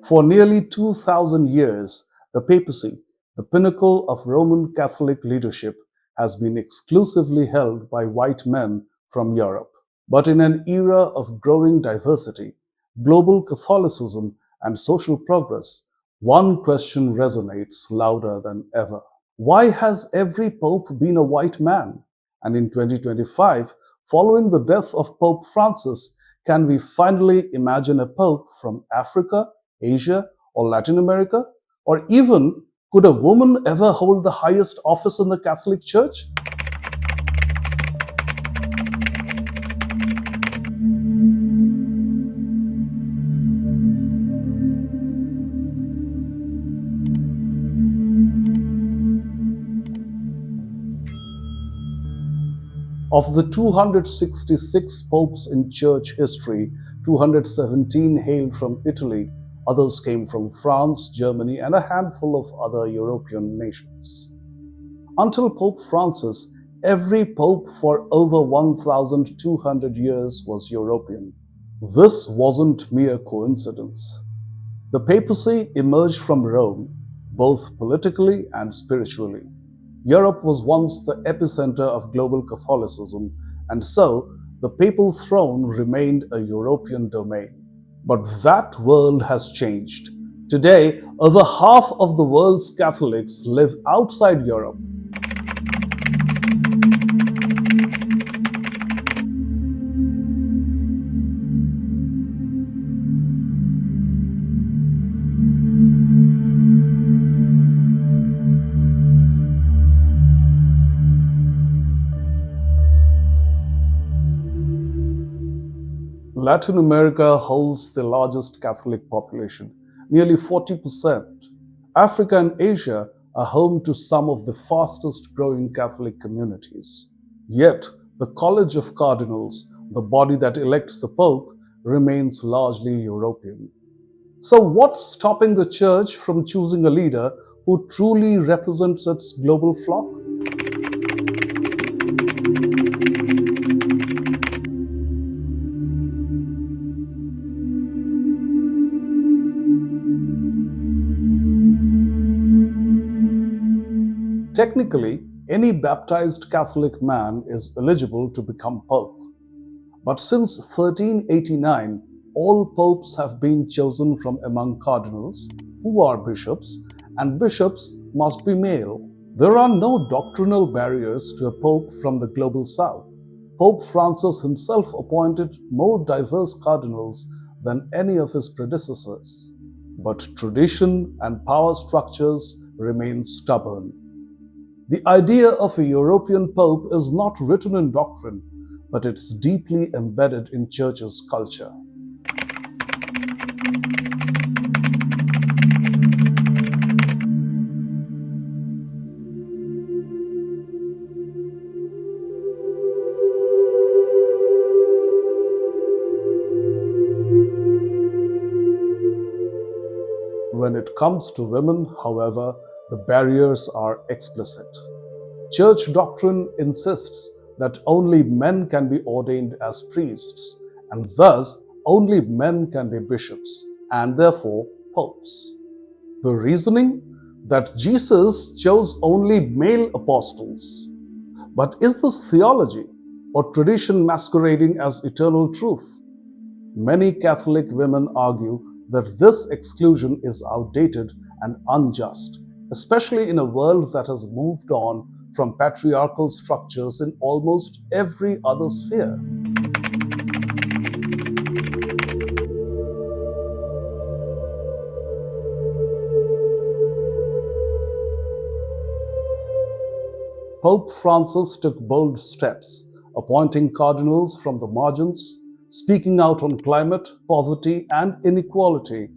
For nearly 2,000 years, the papacy, the pinnacle of Roman Catholic leadership, has been exclusively held by white men from Europe. But in an era of growing diversity, global Catholicism, and social progress, one question resonates louder than ever. Why has every pope been a white man? And in 2025, following the death of Pope Francis, can we finally imagine a pope from Africa, Asia, or Latin America? Or even, could a woman ever hold the highest office in the Catholic Church? Of the 266 popes in church history, 217 hailed from Italy, others came from France, Germany, and a handful of other European nations. Until Pope Francis, every pope for over 1,200 years was European. This wasn't mere coincidence. The papacy emerged from Rome, both politically and spiritually. Europe was once the epicenter of global Catholicism, and so the papal throne remained a European domain. But that world has changed. Today, over half of the world's Catholics live outside Europe. Latin America holds the largest Catholic population, nearly 40%. Africa and Asia are home to some of the fastest growing Catholic communities. Yet, the College of Cardinals, the body that elects the Pope, remains largely European. So what's stopping the Church from choosing a leader who truly represents its global flock? Technically, any baptized Catholic man is eligible to become pope. But since 1389, all popes have been chosen from among cardinals, who are bishops, and bishops must be male. There are no doctrinal barriers to a pope from the global south. Pope Francis himself appointed more diverse cardinals than any of his predecessors. But tradition and power structures remain stubborn. The idea of a European pope is not written in doctrine, but it's deeply embedded in Church's culture. When it comes to women, however, the barriers are explicit. Church doctrine insists that only men can be ordained as priests, and thus only men can be bishops, and therefore popes. The reasoning? That Jesus chose only male apostles. But is this theology or tradition masquerading as eternal truth? Many Catholic women argue that this exclusion is outdated and unjust, especially in a world that has moved on from patriarchal structures in almost every other sphere. Pope Francis took bold steps, appointing cardinals from the margins, speaking out on climate, poverty, and inequality.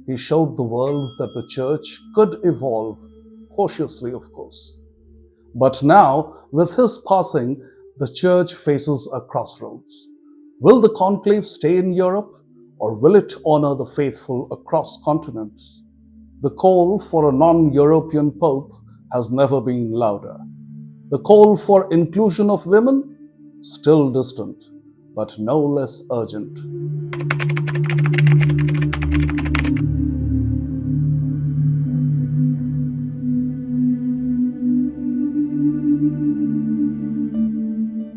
He showed the world that the Church could evolve, cautiously of course. But now, with his passing, the Church faces a crossroads. Will the conclave stay in Europe, or will it honor the faithful across continents? The call for a non-European pope has never been louder. The call for inclusion of women? Still distant, but no less urgent.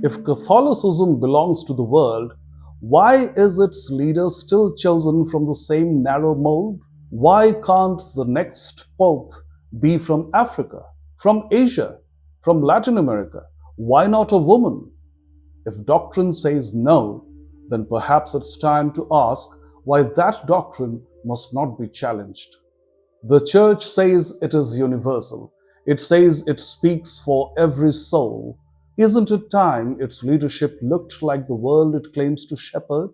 If Catholicism belongs to the world, why is its leader still chosen from the same narrow mold? Why can't the next Pope be from Africa, from Asia, from Latin America? Why not a woman? If doctrine says no, then perhaps it's time to ask why that doctrine must not be challenged. The Church says it is universal. It says it speaks for every soul. Isn't it time its leadership looked like the world it claims to shepherd?